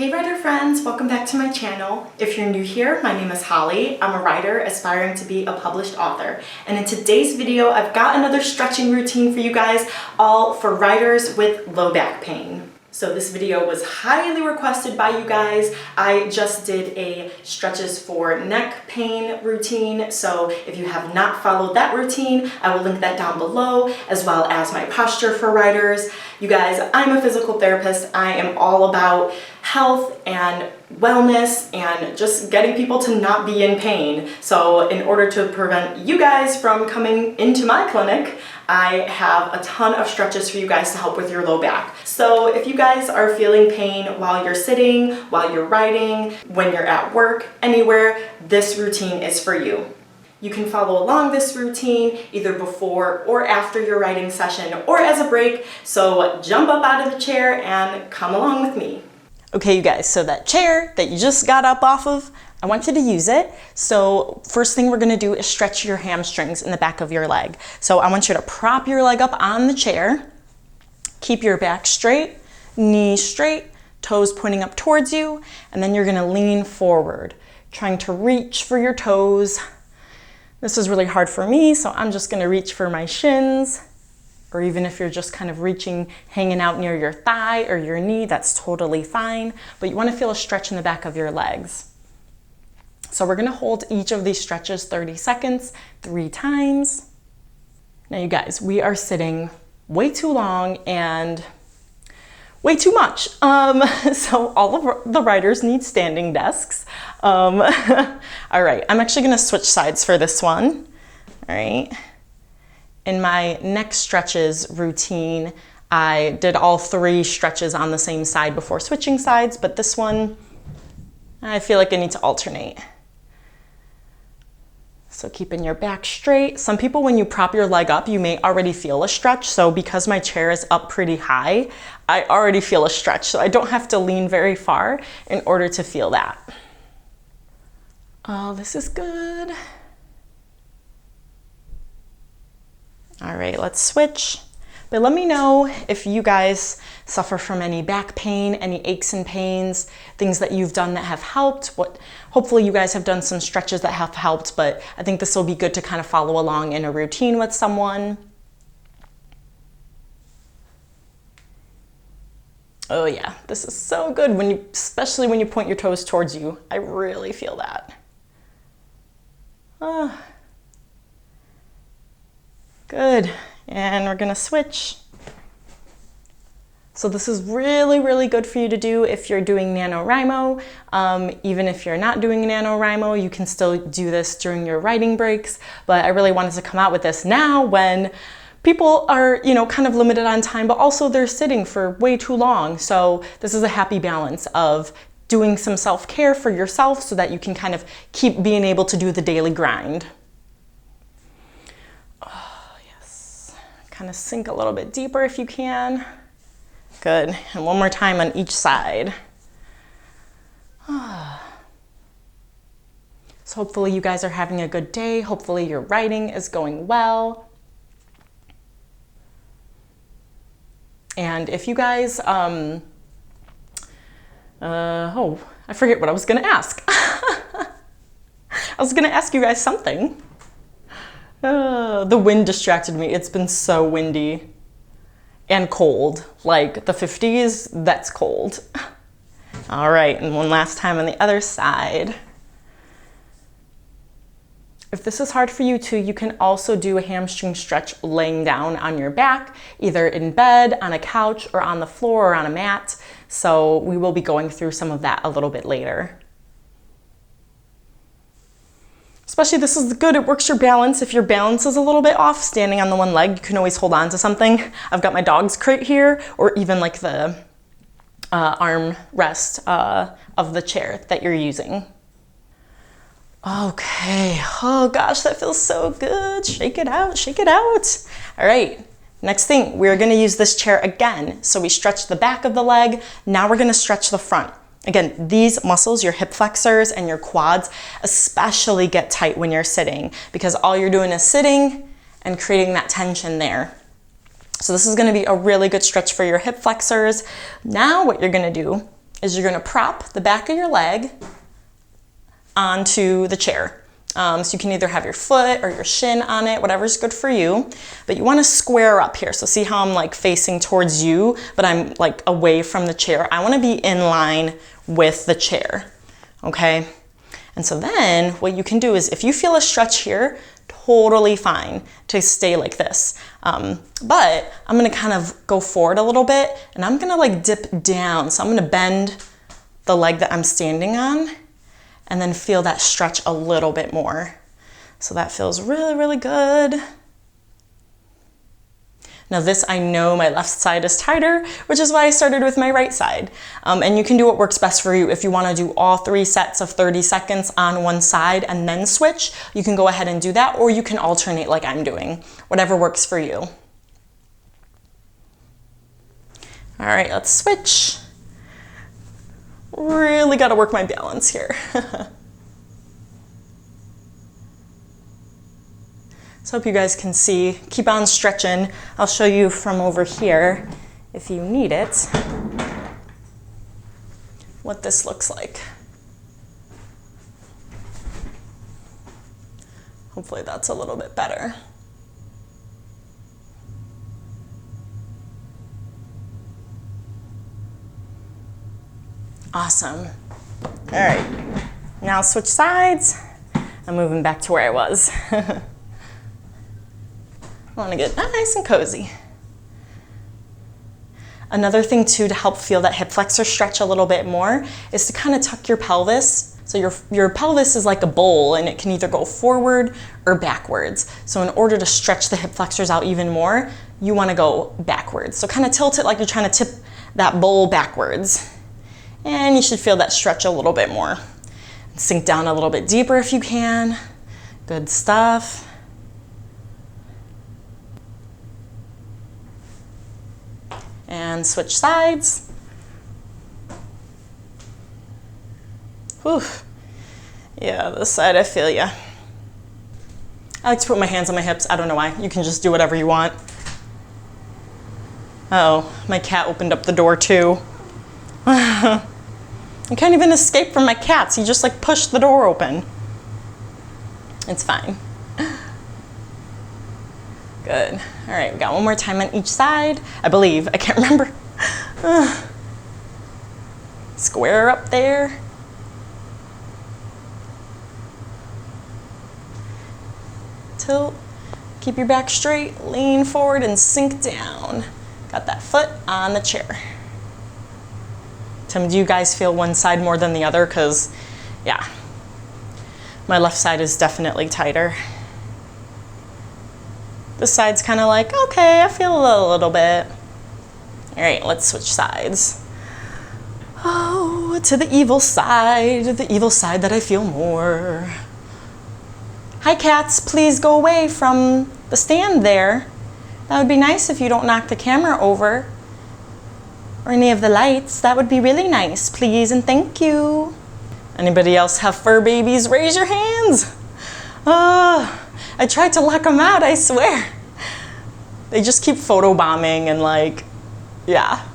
Hey writer friends, welcome back to my channel. If you're new here, my name is Holly. I'm a writer aspiring to be a published author. And in today's video, I've got another stretching routine for you guys, all for writers with low back pain. So this video was highly requested by you guys. I just did a stretches for neck pain routine. So if you have not followed that routine, I will link that down below, as well as my posture for writers. You guys, I'm a physical therapist. I am all about health and wellness and just getting people to not be in pain. So in order to prevent you guys from coming into my clinic, I have a ton of stretches for you guys to help with your low back. So if you guys are feeling pain while you're sitting, while you're writing, when you're at work, anywhere, this routine is for you. You can follow along this routine either before or after your writing session or as a break. So jump up out of the chair and come along with me. Okay, you guys, so that chair that you just got up off of, I want you to use it. So first thing we're gonna do is stretch your hamstrings in the back of your leg. So I want you to prop your leg up on the chair, keep your back straight, knees straight, toes pointing up towards you, and then you're gonna lean forward, trying to reach for your toes. This is really hard for me, so I'm just gonna reach for my shins, or even if you're just kind of reaching, hanging out near your thigh or your knee, that's totally fine. But you wanna feel a stretch in the back of your legs. So we're gonna hold each of these stretches 30 seconds, 3 times. Now you guys, we are sitting way too long and way too much. So all of the writers need standing desks. All right, I'm actually gonna switch sides for this one. All right. In my neck stretches routine, I did all 3 stretches on the same side before switching sides, but this one, I feel like I need to alternate. So keeping your back straight. Some people, when you prop your leg up, you may already feel a stretch. So because my chair is up pretty high, I already feel a stretch. So I don't have to lean very far in order to feel that. Oh, this is good. All right, let's switch. But let me know if you guys suffer from any back pain, any aches and pains, things that you've done that have helped. Hopefully you guys have done some stretches that have helped, but I think this will be good to kind of follow along in a routine with someone. Oh yeah, this is so good especially when you point your toes towards you. I really feel that. Good, and we're gonna switch. So this is really, really good for you to do if you're doing NaNoWriMo. Even if you're not doing NaNoWriMo, you can still do this during your writing breaks. But I really wanted to come out with this now when people are, kind of limited on time, but also they're sitting for way too long. So this is a happy balance of doing some self-care for yourself so that you can kind of keep being able to do the daily grind. Kind of sink a little bit deeper if you can. Good, and one more time on each side. So hopefully you guys are having a good day. Hopefully your writing is going well. And if you guys, I forget what I was gonna ask. I was gonna ask you guys something. The wind distracted me. It's been so windy and cold. Like the 50s, that's cold. All right, and one last time on the other side. If this is hard for you too, you can also do a hamstring stretch laying down on your back, either in bed, on a couch, or on the floor, or on a mat. So we will be going through some of that a little bit later. Especially this is good, it works your balance. If your balance is a little bit off, standing on the one leg, you can always hold on to something. I've got my dog's crate here, or even like the arm rest of the chair that you're using. Okay, oh gosh, that feels so good. Shake it out, shake it out. All right, next thing, we're gonna use this chair again. So we stretch the back of the leg, now we're gonna stretch the front. Again, these muscles, your hip flexors and your quads, especially get tight when you're sitting because all you're doing is sitting and creating that tension there. So this is gonna be a really good stretch for your hip flexors. Now what you're gonna do is you're gonna prop the back of your leg onto the chair. So you can either have your foot or your shin on it, whatever's good for you, but you wanna square up here. So see how I'm like facing towards you, but I'm like away from the chair. I wanna be in line with the chair, okay? And so then what you can do is if you feel a stretch here, totally fine to stay like this. But I'm gonna kind of go forward a little bit and I'm gonna like dip down. So I'm gonna bend the leg that I'm standing on and then feel that stretch a little bit more. So that feels really, really good. Now this, I know my left side is tighter, which is why I started with my right side. And you can do what works best for you. If you wanna do all 3 sets of 30 seconds on one side and then switch, you can go ahead and do that, or you can alternate like I'm doing, whatever works for you. All right, let's switch. Really gotta work my balance here. So hope you guys can see. Keep on stretching. I'll show you from over here, if you need it, what this looks like. Hopefully that's a little bit better. Awesome. All right, now switch sides. I'm moving back to where I was. I want to get nice and cozy. Another thing too to help feel that hip flexor stretch a little bit more is to kind of tuck your pelvis. So your pelvis is like a bowl and it can either go forward or backwards. So in order to stretch the hip flexors out even more, you want to go backwards. So kind of tilt it like you're trying to tip that bowl backwards. And you should feel that stretch a little bit more. Sink down a little bit deeper if you can. Good stuff. And switch sides. Whew. Yeah, this side, I feel ya. I like to put my hands on my hips. I don't know why. You can just do whatever you want. Oh, my cat opened up the door too. I can't even escape from my cats. He just like pushed the door open. It's fine. Good. All right, we got one more time on each side. I believe, I can't remember. Square up there. Tilt, keep your back straight, lean forward and sink down. Got that foot on the chair. Do you guys feel one side more than the other? Because, yeah, my left side is definitely tighter. This side's kind of like, okay, I feel a little bit. All right, let's switch sides. Oh, to the evil side that I feel more. Hi, cats, please go away from the stand there. That would be nice if you don't knock the camera over. Or any of the lights. That would be really nice, please and thank you. Anybody else have fur babies? Raise your hands. I tried to lock them out, I swear. They just keep photobombing and like, yeah.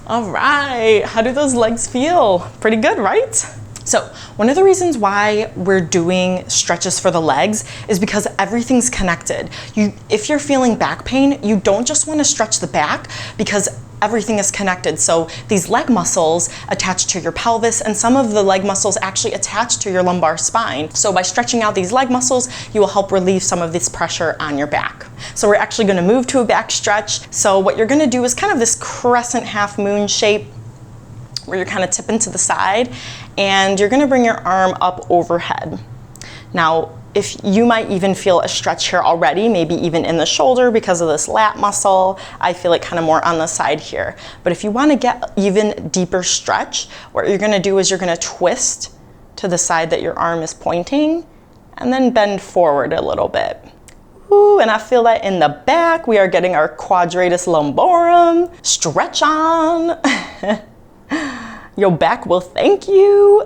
All right, how do those legs feel? Pretty good, right? So one of the reasons why we're doing stretches for the legs is because everything's connected. If you're feeling back pain, you don't just want to stretch the back because everything is connected. So these leg muscles attach to your pelvis and some of the leg muscles actually attach to your lumbar spine. So by stretching out these leg muscles, you will help relieve some of this pressure on your back. So we're actually going to move to a back stretch. So what you're going to do is kind of this crescent half moon shape where you're kind of tipping to the side and you're gonna bring your arm up overhead. Now, if you might even feel a stretch here already, maybe even in the shoulder because of this lat muscle. I feel it kind of more on the side here. But if you wanna get even deeper stretch, what you're gonna do is you're gonna twist to the side that your arm is pointing and then bend forward a little bit. Ooh, and I feel that in the back, we are getting our quadratus lumborum. Stretch on. Your back will thank you.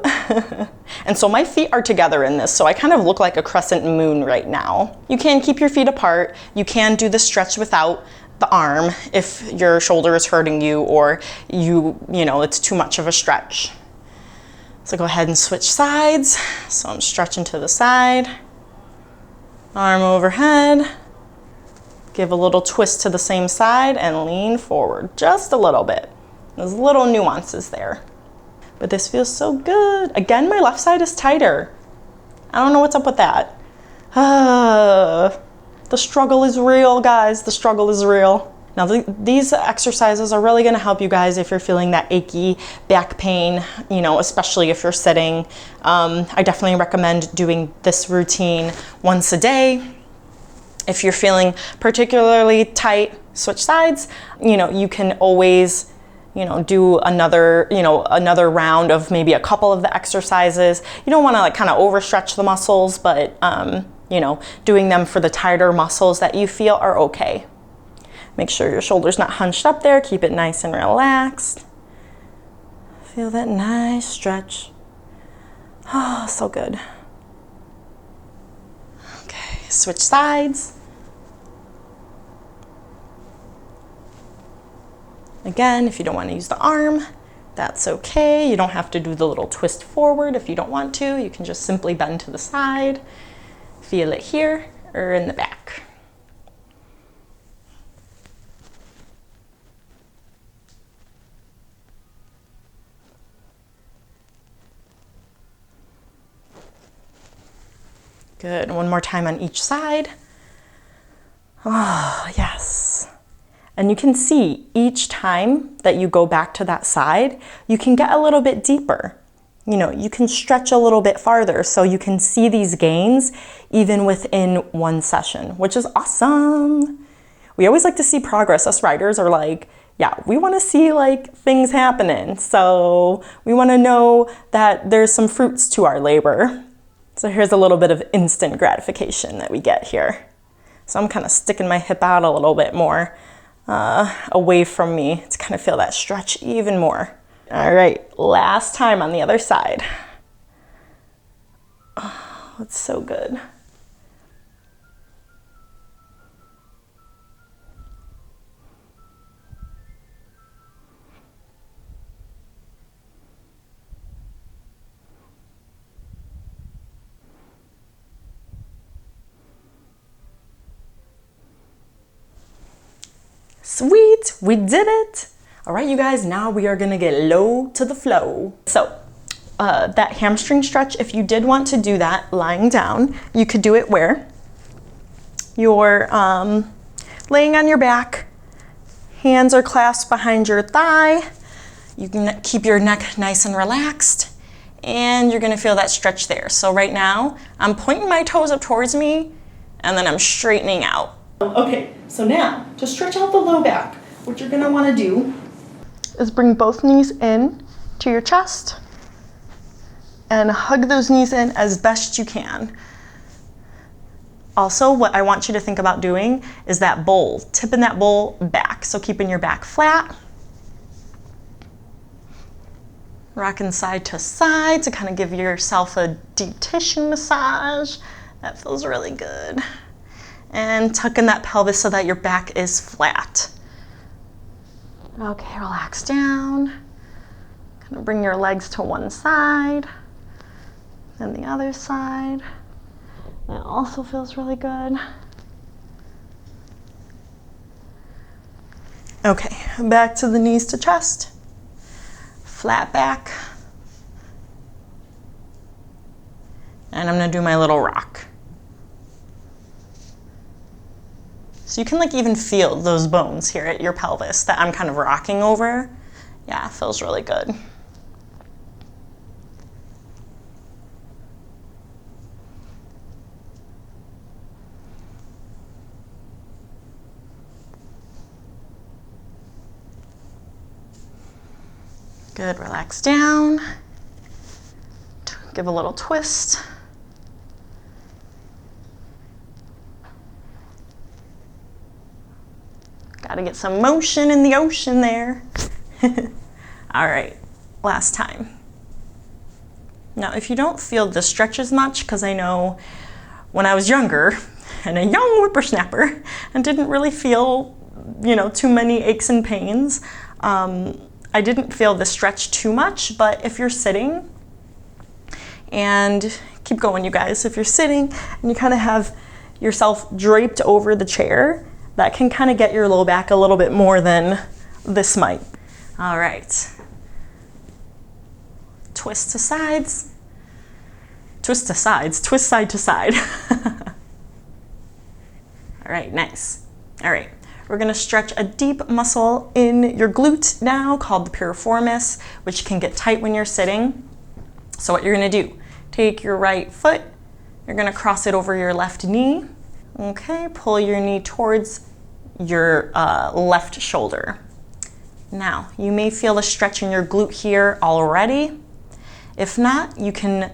And so my feet are together in this, so I kind of look like a crescent moon right now. You can keep your feet apart. You can do the stretch without the arm if your shoulder is hurting you or you know, it's too much of a stretch. So go ahead and switch sides. So I'm stretching to the side, arm overhead, give a little twist to the same side and lean forward just a little bit. There's little nuances there, but this feels so good. Again, my left side is tighter. I don't know what's up with that. The struggle is real, guys. The struggle is real. Now, these exercises are really gonna help you guys if you're feeling that achy back pain, you know, especially if you're sitting. I definitely recommend doing this routine once a day. If you're feeling particularly tight, switch sides. You know, you can always, you know, do another round of maybe a couple of the exercises. You don't wanna like kind of overstretch the muscles, but you know, doing them for the tighter muscles that you feel are okay. Make sure your shoulder's not hunched up there. Keep it nice and relaxed. Feel that nice stretch. Oh, so good. Okay, switch sides. Again, if you don't want to use the arm, that's okay. You don't have to do the little twist forward if you don't want to. You can just simply bend to the side. Feel it here or in the back. Good, one more time on each side. Oh, yes. And you can see each time that you go back to that side, you can get a little bit deeper. You know, you can stretch a little bit farther, so you can see these gains even within one session, which is awesome. We always like to see progress. Us riders are like, yeah, we want to see like things happening. So we want to know that there's some fruits to our labor. So here's a little bit of instant gratification that we get here. So I'm kind of sticking my hip out a little bit more away from me to kind of feel that stretch even more. All right, last time on the other side. Oh, it's so good. Sweet, we did it. All right, you guys, now we are gonna get low to the flow. So that hamstring stretch, if you did want to do that lying down, you could do it where you're laying on your back, hands are clasped behind your thigh. You can keep your neck nice and relaxed, and you're gonna feel that stretch there. So right now, I'm pointing my toes up towards me, and then I'm straightening out. Okay, so now to stretch out the low back, what you're gonna wanna do is bring both knees in to your chest and hug those knees in as best you can. Also, what I want you to think about doing is that bowl, tipping that bowl back. So keeping your back flat, rocking side to side to kind of give yourself a deep tissue massage. That feels really good. And tucking that pelvis so that your back is flat. Okay, relax down. Kind of bring your legs to one side, then the other side. That also feels really good. Okay, back to the knees to chest. Flat back. And I'm gonna do my little rock. So you can like even feel those bones here at your pelvis that I'm kind of rocking over. Yeah, it feels really good. Good, relax down. Give a little twist. Gotta get some motion in the ocean there. All right, last time. Now, if you don't feel the stretch as much, because I know when I was younger and a young whippersnapper and didn't really feel you know, too many aches and pains. I didn't feel the stretch too much, but if you're sitting, and keep going, you guys, if you're sitting and you kind of have yourself draped over the chair, that can kind of get your low back a little bit more than this might. All right. Twist to sides. Twist to sides. Twist side to side. All right, nice. All right, we're gonna stretch a deep muscle in your glute now called the piriformis, which can get tight when you're sitting. So what you're gonna do, take your right foot, you're gonna cross it over your left knee. Okay, pull your knee towards your left shoulder. Now, you may feel a stretch in your glute here already. If not, you can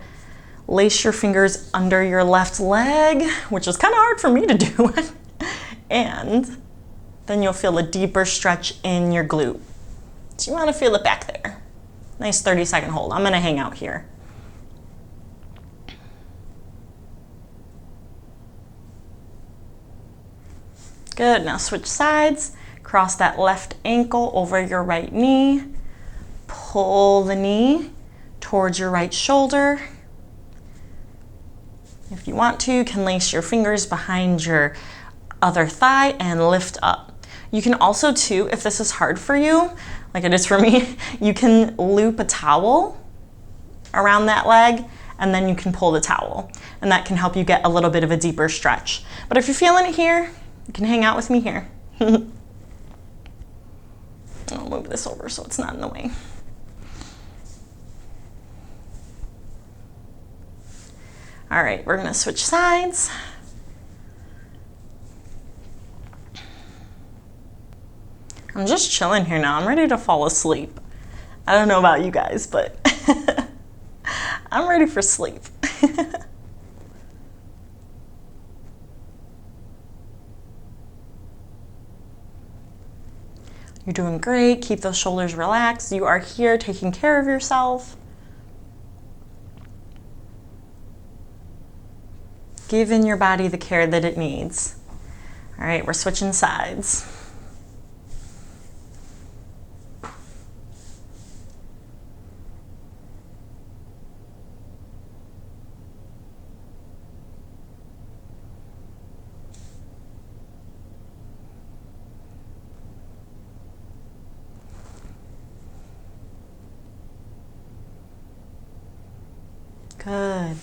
lace your fingers under your left leg, which is kind of hard for me to do. And then you'll feel a deeper stretch in your glute. So you want to feel it back there. Nice 30-second hold. I'm going to hang out here. Good, now switch sides. Cross that left ankle over your right knee. Pull the knee towards your right shoulder. If you want to, you can lace your fingers behind your other thigh and lift up. You can also too, if this is hard for you, like it is for me, you can loop a towel around that leg and then you can pull the towel. And that can help you get a little bit of a deeper stretch. But if you're feeling it here, you can hang out with me here. I'll move this over so it's not in the way. All right, we're gonna switch sides. I'm just chilling here now. I'm ready to fall asleep. I don't know about you guys, but I'm ready for sleep. You're doing great. Keep those shoulders relaxed. You are here taking care of yourself. Giving your body the care that it needs. All right, we're switching sides. Good.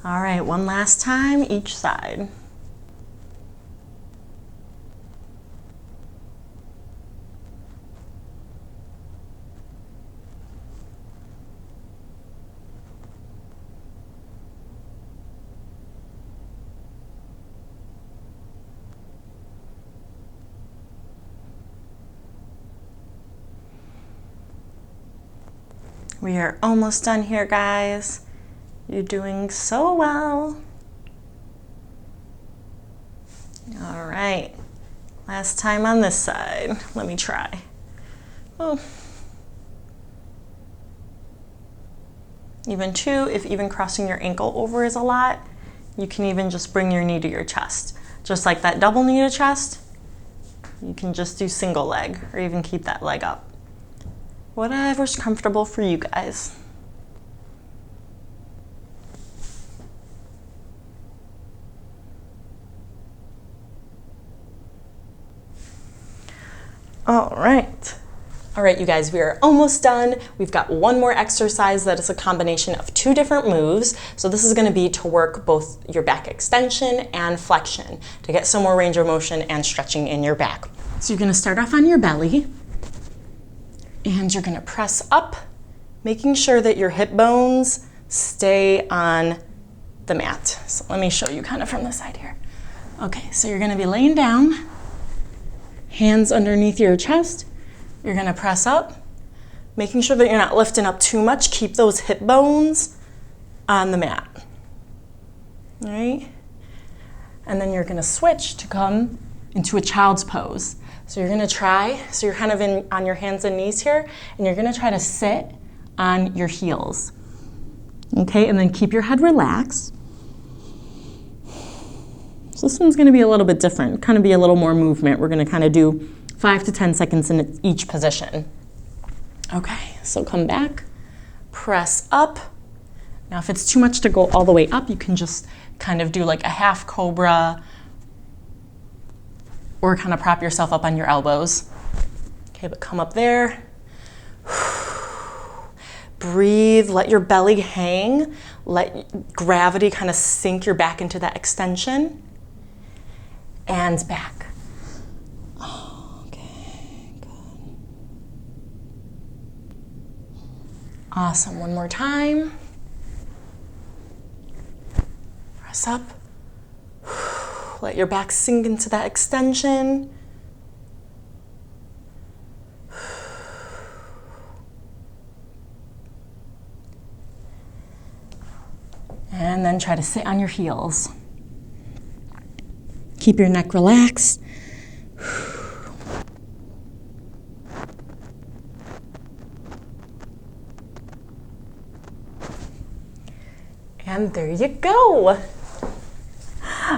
All right, one last time, each side. We are almost done here, guys. You're doing so well. All right, last time on this side. Let me try. Oh. Even two, if even crossing your ankle over is a lot, you can even just bring your knee to your chest. Just like that double knee to chest, you can just do single leg or even keep that leg up. Whatever's comfortable for you guys. All right, you guys, we are almost done. We've got one more exercise that is a combination of two different moves. So this is gonna be to work both your back extension and flexion to get some more range of motion and stretching in your back. So you're gonna start off on your belly and you're gonna press up, making sure that your hip bones stay on the mat. So let me show you kind of from the side here. Okay, so you're gonna be laying down, hands underneath your chest. You're gonna press up, making sure that you're not lifting up too much. Keep those hip bones on the mat. All right? And then you're gonna switch to come into a child's pose. So you're gonna try, so you're kind of on your hands and knees here, and you're gonna try to sit on your heels. Okay, and then keep your head relaxed. So this one's gonna be a little bit different, kind of be a little more movement. We're gonna kind of do 5 to 10 seconds in each position. Okay, so come back, press up. Now if it's too much to go all the way up, you can just kind of do like a half cobra or kind of prop yourself up on your elbows. Okay, but come up there. Breathe, let your belly hang. Let gravity kind of sink your back into that extension. And back. Okay, good. Awesome, one more time. Press up. Let your back sink into that extension. And then try to sit on your heels. Keep your neck relaxed. And there you go.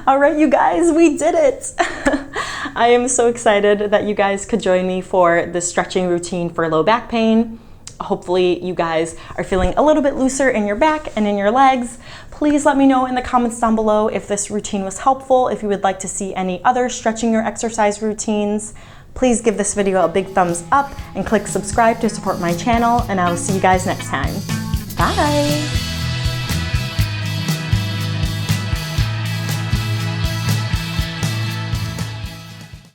All right, you guys, we did it. I am so excited that you guys could join me for the stretching routine for low back pain. Hopefully you guys are feeling a little bit looser in your back and in your legs. Please let me know in the comments down below if this routine was helpful, if you would like to see any other stretching or exercise routines. Please give this video a big thumbs up and click subscribe to support my channel, and I will see you guys next time. Bye.